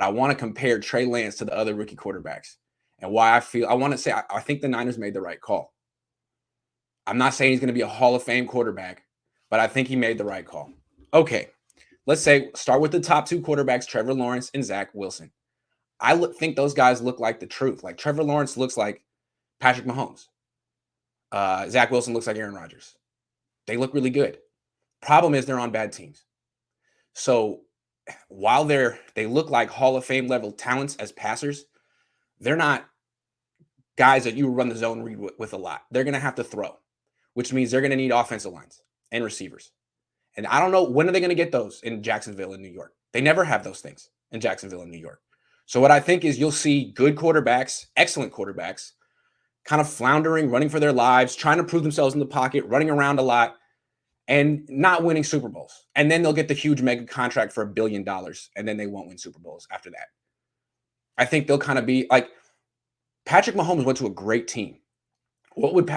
but I want to compare Trey Lance to the other rookie quarterbacks and why I want to say I think the Niners made the right call. I'm not saying he's going to be a Hall of Fame quarterback, but I think he made the right call. Okay, let's say start with the top two quarterbacks, Trevor Lawrence and Zach Wilson. Think those guys look like the truth. Like Trevor Lawrence looks like Patrick Mahomes. Zach Wilson looks like Aaron Rodgers. They look really good. Problem is they're on bad teams. So while they look like Hall of Fame level talents as passers, they're not guys that you run the zone read with a lot. They're going to have to throw, which means they're going to need offensive lines and receivers. And I don't know, when are they going to get those in Jacksonville and New York? They never have those things in Jacksonville and New York. So what I think is you'll see good quarterbacks, excellent quarterbacks, kind of floundering, running for their lives, trying to prove themselves in the pocket, running around a lot, and not winning Super Bowls. And then they'll get the huge mega contract for $1 billion, and then they won't win Super Bowls after that. I think they'll kind of be like Patrick Mahomes went to a great team. What would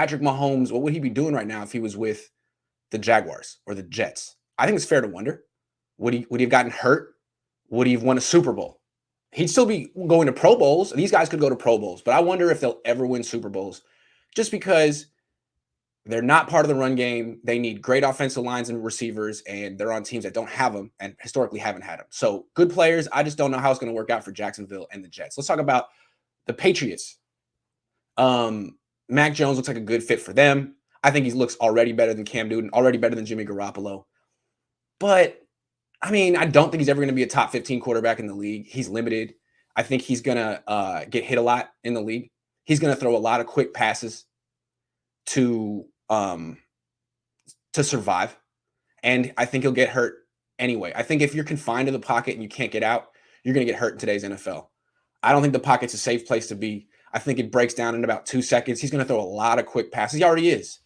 he be doing right now if he was with the Jaguars or the Jets? I think it's fair to wonder. Would he have gotten hurt? Would he have won a Super Bowl? He'd still be going to Pro Bowls. These guys could go to Pro Bowls, but I wonder if they'll ever win Super Bowls just because they're not part of the run game. They need great offensive lines and receivers, and they're on teams that don't have them and historically haven't had them. So good players. I just don't know how it's going to work out for Jacksonville and the Jets. Let's talk about the Patriots. Mac Jones looks like a good fit for them. I think he looks already better than Cam Newton, already better than Jimmy Garoppolo. But I mean, I don't think he's ever going to be a top 15 quarterback in the league. He's limited. I think he's going to get hit a lot in the league. He's going to throw a lot of quick passes to survive. And I think he'll get hurt anyway. I think if you're confined to the pocket and you can't get out, you're going to get hurt in today's NFL. I don't think the pocket's a safe place to be. I think it breaks down in about 2 seconds. He's going to throw a lot of quick passes. He already is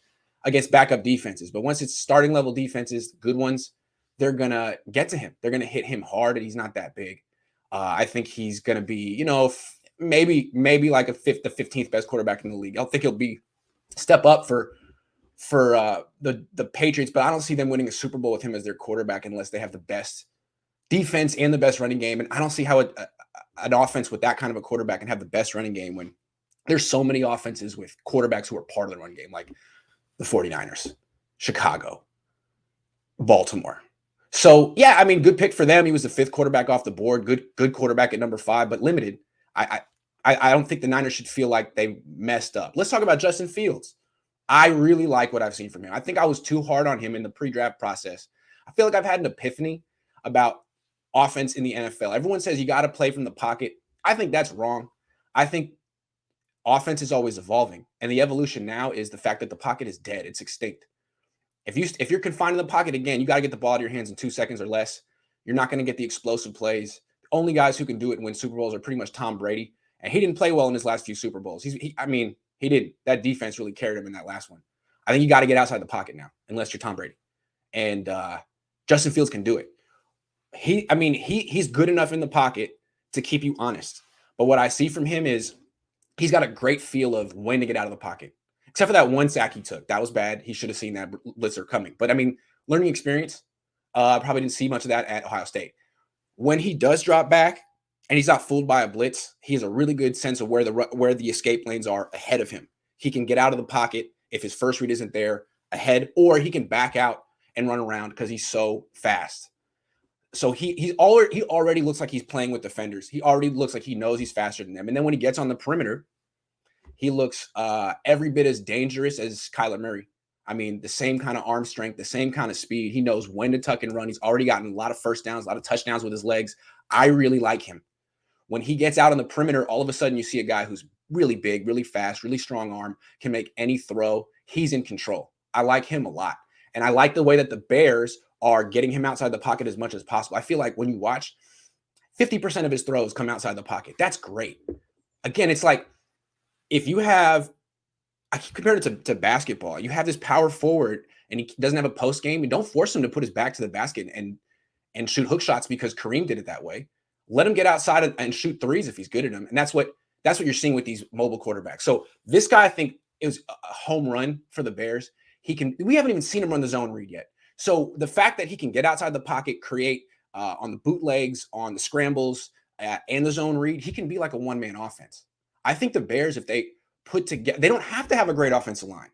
against backup defenses. But once it's starting level defenses, good ones, they're going to get to him. They're going to hit him hard, and he's not that big. I think he's going to be, maybe like the 15th best quarterback in the league. I think he'll be step up for the Patriots, but I don't see them winning a Super Bowl with him as their quarterback unless they have the best defense and the best running game. And I don't see how an offense with that kind of a quarterback can have the best running game when there's so many offenses with quarterbacks who are part of the run game, like the 49ers, Chicago, Baltimore. So, yeah, I mean, good pick for them. He was the 5th quarterback off the board. Good quarterback at number 5, but limited. I don't think the Niners should feel like they messed up. Let's talk about Justin Fields. I really like what I've seen from him. I think I was too hard on him in the pre-draft process. I feel like I've had an epiphany about offense in the NFL. Everyone says you got to play from the pocket. I think that's wrong. I think offense is always evolving, and the evolution now is the fact that the pocket is dead. It's extinct. If you're confined in the pocket, again, you got to get the ball out of your hands in 2 seconds or less. You're not going to get the explosive plays. The only guys who can do it and win Super Bowls are pretty much Tom Brady, and he didn't play well in his last few Super Bowls. He didn't. That defense really carried him in that last one. I think you got to get outside the pocket now, unless you're Tom Brady. And Justin Fields can do it. He's good enough in the pocket to keep you honest. But what I see from him is he's got a great feel of when to get out of the pocket. Except for that one sack he took. That was bad. He should have seen that blitzer coming. But, learning experience, probably didn't see much of that at Ohio State. When he does drop back and he's not fooled by a blitz, he has a really good sense of where the escape lanes are ahead of him. He can get out of the pocket if his first read isn't there ahead, or he can back out and run around because he's so fast. So he already looks like he's playing with defenders. He already looks like he knows he's faster than them. And then when he gets on the perimeter, he looks every bit as dangerous as Kyler Murray. The same kind of arm strength, the same kind of speed. He knows when to tuck and run. He's already gotten a lot of first downs, a lot of touchdowns with his legs. I really like him. When he gets out on the perimeter, all of a sudden you see a guy who's really big, really fast, really strong arm, can make any throw. He's in control. I like him a lot. And I like the way that the Bears are getting him outside the pocket as much as possible. I feel like when you watch, 50% of his throws come outside the pocket. That's great. Again, it's like, if you have, I compared it to basketball. You have this power forward and he doesn't have a post game, and don't force him to put his back to the basket and shoot hook shots because Kareem did it that way. Let him get outside and shoot threes if he's good at them. And that's what you're seeing with these mobile quarterbacks. So this guy, I think, is a home run for the Bears. We haven't even seen him run the zone read yet. So the fact that he can get outside the pocket, create on the bootlegs, on the scrambles, and the zone read, he can be like a one-man offense. I think the Bears, if they put together, they don't have to have a great offensive line.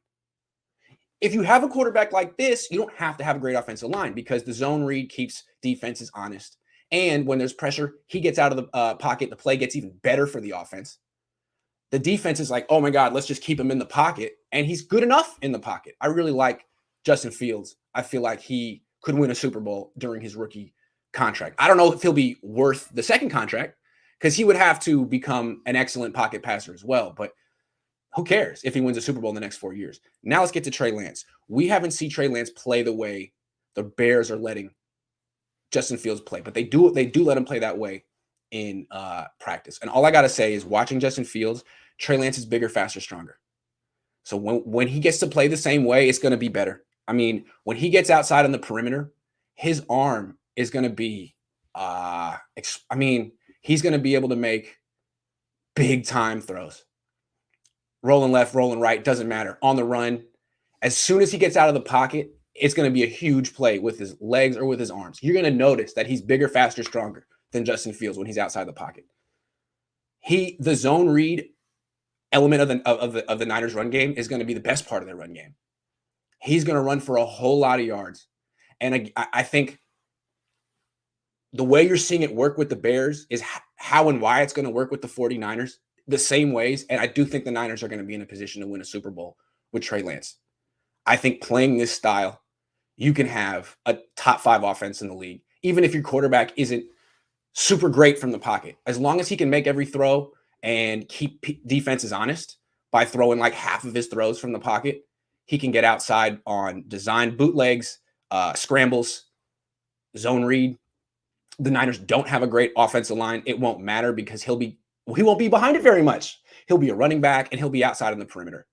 If you have a quarterback like this, you don't have to have a great offensive line because the zone read keeps defenses honest. And when there's pressure, he gets out of the pocket. The play gets even better for the offense. The defense is like, oh my God, let's just keep him in the pocket. And he's good enough in the pocket. I really like Justin Fields. I feel like he could win a Super Bowl during his rookie contract. I don't know if he'll be worth the second contract because he would have to become an excellent pocket passer as well. But who cares if he wins a Super Bowl in the next 4 years? Now let's get to Trey Lance. We haven't seen Trey Lance play the way the Bears are letting Justin Fields play, but they do let him play that way in practice. And all I got to say is watching Justin Fields, Trey Lance is bigger, faster, stronger. So when he gets to play the same way, it's going to be better. I mean, when he gets outside on the perimeter, his arm is going to be, he's going to be able to make big time throws. Rolling left, rolling right, doesn't matter. On the run, as soon as he gets out of the pocket, it's going to be a huge play with his legs or with his arms. You're going to notice that he's bigger, faster, stronger than Justin Fields when he's outside the pocket. The zone read element of the Niners run game is going to be the best part of their run game. He's going to run for a whole lot of yards. And I think the way you're seeing it work with the Bears is how and why it's going to work with the 49ers the same ways. And I do think the Niners are going to be in a position to win a Super Bowl with Trey Lance. I think playing this style, you can have a top 5 offense in the league, even if your quarterback isn't super great from the pocket. As long as he can make every throw and keep defenses honest by throwing like half of his throws from the pocket, he can get outside on design bootlegs, scrambles, zone read. The Niners don't have a great offensive line. It won't matter because he won't be behind it very much. He'll be a running back and he'll be outside on the perimeter.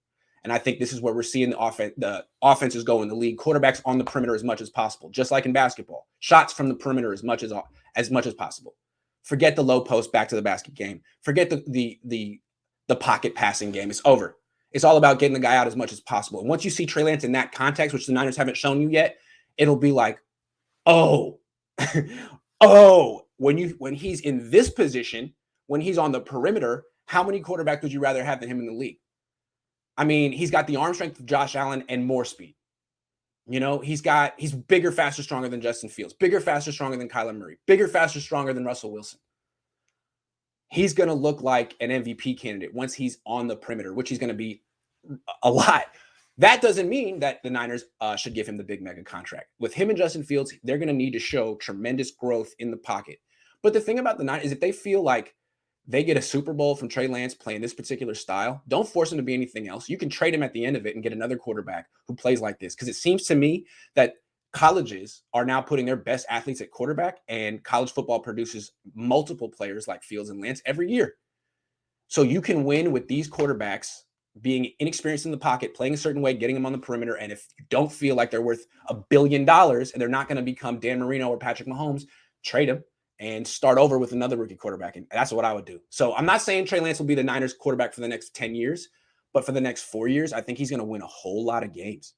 And I think this is where we're seeing the offenses go in the league. Quarterbacks on the perimeter as much as possible, just like in basketball. Shots from the perimeter as much as possible. Forget the low post back to the basket game. Forget the pocket passing game. It's over. It's all about getting the guy out as much as possible. And once you see Trey Lance in that context, which the Niners haven't shown you yet, it'll be like, oh, when he's in this position, when he's on the perimeter, how many quarterbacks would you rather have than him in the league? I mean, he's got the arm strength of Josh Allen and more speed. You know, he's bigger, faster, stronger than Justin Fields, bigger, faster, stronger than Kyler Murray, bigger, faster, stronger than Russell Wilson. He's going to look like an MVP candidate once he's on the perimeter, which he's going to be a lot. That doesn't mean that the Niners should give him the big mega contract. With him and Justin Fields, they're going to need to show tremendous growth in the pocket. But the thing about the Niners is if they feel like they get a Super Bowl from Trey Lance playing this particular style, don't force him to be anything else. You can trade him at the end of it and get another quarterback who plays like this. Because it seems to me that colleges are now putting their best athletes at quarterback, and college football produces multiple players like Fields and Lance every year. So you can win with these quarterbacks being inexperienced in the pocket, playing a certain way, getting them on the perimeter. And if you don't feel like they're worth $1 billion and they're not going to become Dan Marino or Patrick Mahomes, trade them and start over with another rookie quarterback. And that's what I would do. So I'm not saying Trey Lance will be the Niners quarterback for the next 10 years, but for the next 4 years, I think he's going to win a whole lot of games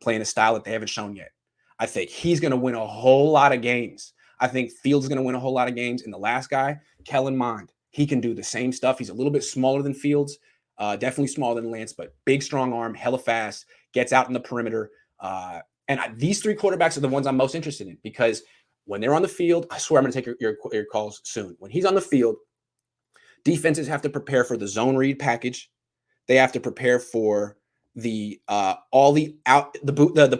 playing a style that they haven't shown yet. I think he's going to win a whole lot of games. I think Fields is going to win a whole lot of games. And the last guy, Kellen Mond, he can do the same stuff. He's a little bit smaller than Fields, definitely smaller than Lance, but big, strong arm, hella fast, gets out in the perimeter. These 3 quarterbacks are the ones I'm most interested in because when they're on the field, I swear I'm going to take your calls soon. When he's on the field, defenses have to prepare for the zone read package. They have to prepare for the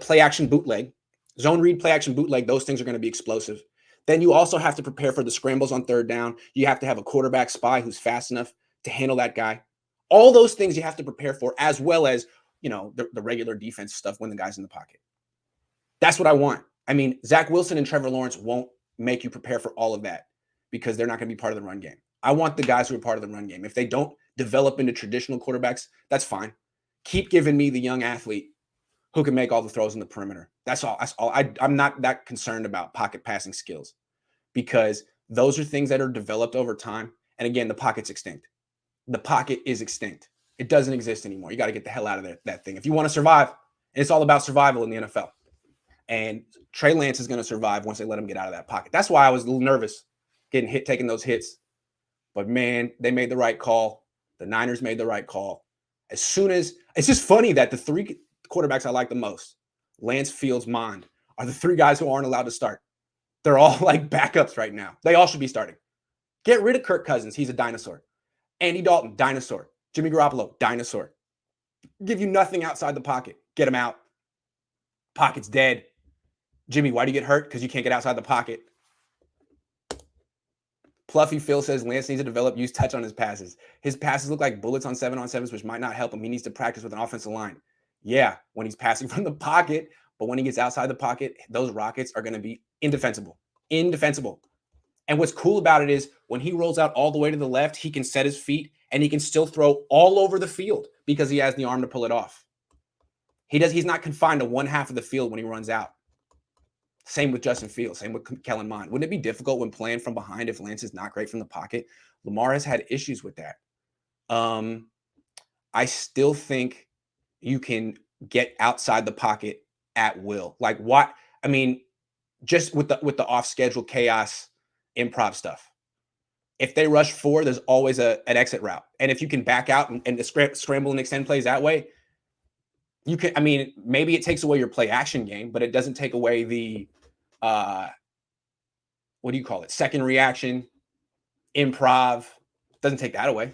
play action bootleg, zone read, play action bootleg. Those things are going to be explosive. Then you also have to prepare for the scrambles on third down. You have to have a quarterback spy who's fast enough to handle that guy. All those things you have to prepare for, as well as, the regular defense stuff when the guy's in the pocket. That's what I want. I mean, Zach Wilson and Trevor Lawrence won't make you prepare for all of that because they're not going to be part of the run game. I want the guys who are part of the run game. If they don't develop into traditional quarterbacks, that's fine. Keep giving me the young athlete who can make all the throws in the perimeter. That's all. I'm not that concerned about pocket passing skills because those are things that are developed over time. And again, the pocket's extinct. The pocket is extinct. It doesn't exist anymore. You got to get the hell out of that thing. If you want to survive, and it's all about survival in the NFL. And Trey Lance is going to survive once they let him get out of that pocket. That's why I was a little nervous getting hit, taking those hits But man, they made the right call. The Niners made the right call. As soon as it's just funny that the three quarterbacks I like the most, Lance, Fields, Mond, are the three guys who aren't allowed to start. They're all like backups right now. They all should be starting. Get rid of Kirk Cousins. He's a dinosaur. Andy Dalton, dinosaur. Jimmy Garoppolo, dinosaur. Give you nothing outside the pocket. Get him out. Pocket's dead. Jimmy, why do you get hurt? Because you can't get outside the pocket. Pluffy Phil says Lance needs to develop use touch on his passes. His passes look like bullets on 7-on-7s, which might not help him. He needs to practice with an offensive line. Yeah, when he's passing from the pocket, but when he gets outside the pocket, those rockets are going to be indefensible. Indefensible. And what's cool about it is when he rolls out all the way to the left, he can set his feet and he can still throw all over the field because he has the arm to pull it off. He's not confined to one half of the field when he runs out. Same with Justin Fields, same with Kellen Mond. Wouldn't it be difficult when playing from behind if Lance is not great from the pocket? Lamar has had issues with that. I still think you can get outside the pocket at will. Like what? I mean, just with the off-schedule chaos improv stuff. If they rush 4, there's always an exit route. And if you can back out and scramble and extend plays that way, you can, I mean, maybe it takes away your play action game, but it doesn't take away the, what do you call it? Second reaction, improv. Doesn't take that away.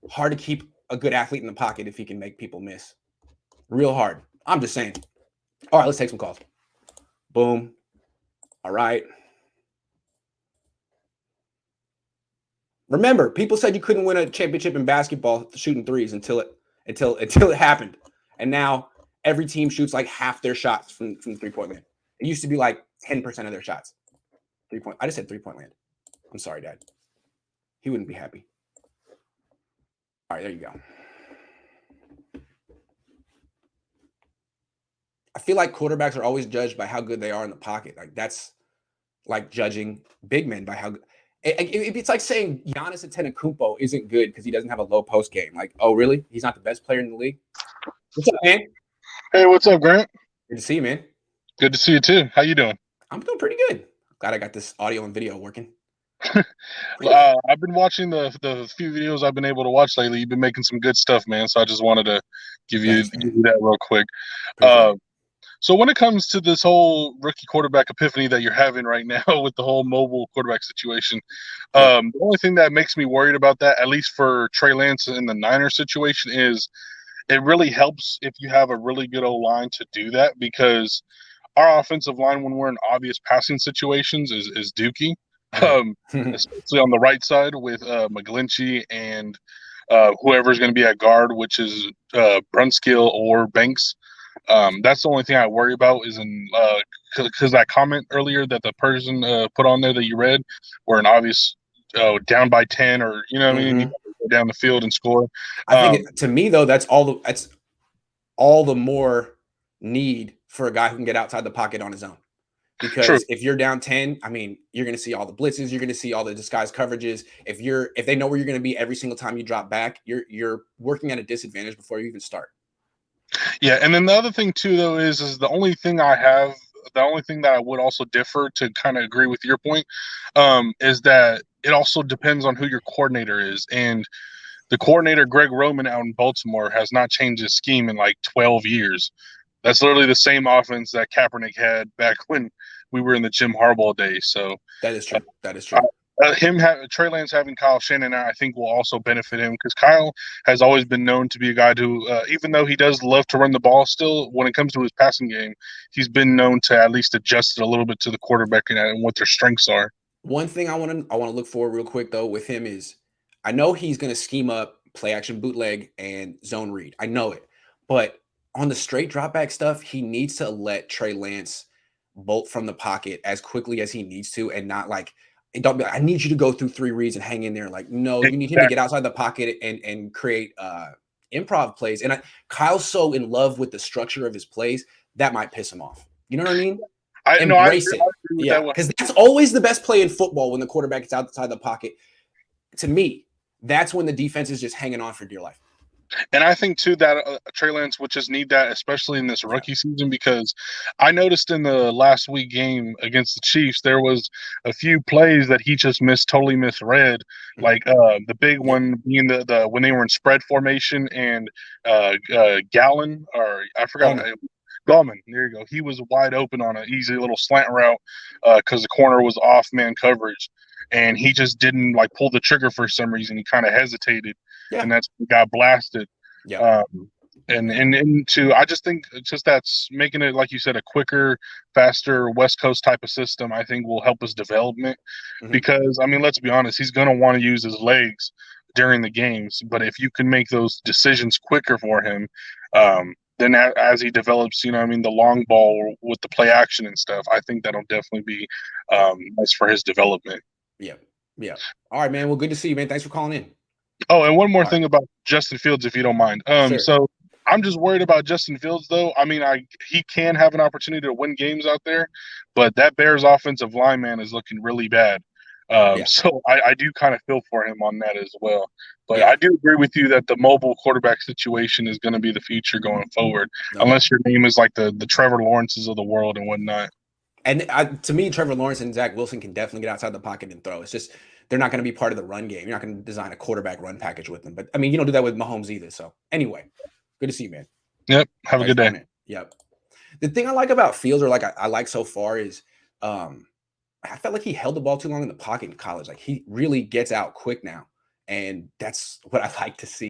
Hard to keep a good athlete in the pocket if he can make people miss. Real hard. I'm just saying. All right, let's take some calls. Boom. All right. Remember, people said you couldn't win a championship in basketball shooting threes until it happened. And now every team shoots like half their shots from three-point land. It used to be like 10% of their shots. I just said three-point land. I'm sorry, Dad. He wouldn't be happy. All right, there you go. I feel like quarterbacks are always judged by how good they are in the pocket. Like that's like judging big men by how good. It's like saying Giannis Antetokounmpo isn't good because he doesn't have a low post game. Like, oh, really? He's not the best player in the league? What's up, man? Hey, what's up, Grant? Good to see you, man. Good to see you, too. How you doing? I'm doing pretty good. Glad I got this audio and video working. I've been watching the few videos I've been able to watch lately. You've been making some good stuff, man. So I just wanted to give you that real quick. So when it comes to this whole rookie quarterback epiphany that you're having right now with the whole mobile quarterback situation, the only thing that makes me worried about that, at least for Trey Lance in the Niners situation, is it really helps if you have a really good O-line to do that, because our offensive line, when we're in obvious passing situations, is dookie, especially on the right side with McGlinchey and whoever's going to be at guard, which is Brunskill or Banks. That's the only thing I worry about is because that comment earlier that the person put on there that you read were an obvious down by 10 or, you know what I mean? You go down the field and score. I think to me, though, that's all the more need for a guy who can get outside the pocket on his own. Because if you're down 10, I mean, you're going to see all the blitzes, you're going to see all the disguised coverages. If they know where you're going to be every single time you drop back, you're working at a disadvantage before you even start. Yeah, and then the other thing too, though, is the only thing that I would also differ to kind of agree with your point, is that it also depends on who your coordinator is. And the coordinator, Greg Roman, out in Baltimore, has not changed his scheme in like 12 years. That's literally the same offense that Kaepernick had back when we were in the Jim Harbaugh days. So that is true. That is true. Trey Lance having Kyle Shanahan, I think, will also benefit him, because Kyle has always been known to be a guy who, even though he does love to run the ball, still, when it comes to his passing game, he's been known to at least adjust it a little bit to the quarterback and what their strengths are. One thing I want to look for real quick though with him is, I know he's going to scheme up play action bootleg and zone read. I know it, but on the straight drop back stuff, he needs to let Trey Lance bolt from the pocket as quickly as he needs to, and not like. And don't be like, I need you to go through 3 reads and hang in there. Like, no, you need him to get outside the pocket and create improv plays. And Kyle's so in love with the structure of his plays, that might piss him off. You know what I mean? Embrace it. Yeah, because that's always the best play in football, when the quarterback is outside the pocket. To me, that's when the defense is just hanging on for dear life. And I think too that Trey Lance would just need that, especially in this Yeah. rookie season, because I noticed in the last week game against the Chiefs there was a few plays that he just totally misread. Mhm. Like the big Yep. one being the when they were in spread formation and Gallon or I forgot. Coleman. Gallman, there you go. He was wide open on an easy little slant route because the corner was off man coverage, and he just didn't like pull the trigger for some reason. He kind of hesitated, Yeah. and that's got blasted. Yep. Um, and to I just think it's just that's making it like you said a quicker, faster West Coast type of system. I think will help his development Mhm. because I mean let's be honest, he's going to want to use his legs during the games. But if you can make those decisions quicker for him, then as he develops, you know, I mean the long ball with the play action and stuff, I think that'll definitely be Yep. nice for his development. Yep. Yep. All right, man. Well, good to see you, man. Thanks for calling in. Oh, and one more All right. thing about Justin Fields, if you don't mind. Sure. So I'm just worried about Justin Fields, though. I mean, he can have an opportunity to win games out there, but that Bears offensive line man is looking really bad. Yeah. So I do kind of feel for him on that as well. But Yeah. I do agree with you that the mobile quarterback situation is going to be the future going forward, Okay. unless your name is like the Trevor Lawrences of the world and whatnot. And to me, Trevor Lawrence and Zach Wilson can definitely get outside the pocket and throw. It's just they're not going to be part of the run game. You're not going to design a quarterback run package with them. But I mean, you don't do that with Mahomes either. So anyway, good to see you, man. Yep. Have a Thanks good for day. calling in. Yep. The thing I like about Fields, or like I like so far, is um, I felt like he held the ball too long in the pocket in college. Like he really gets out quick now, and that's what I like to see.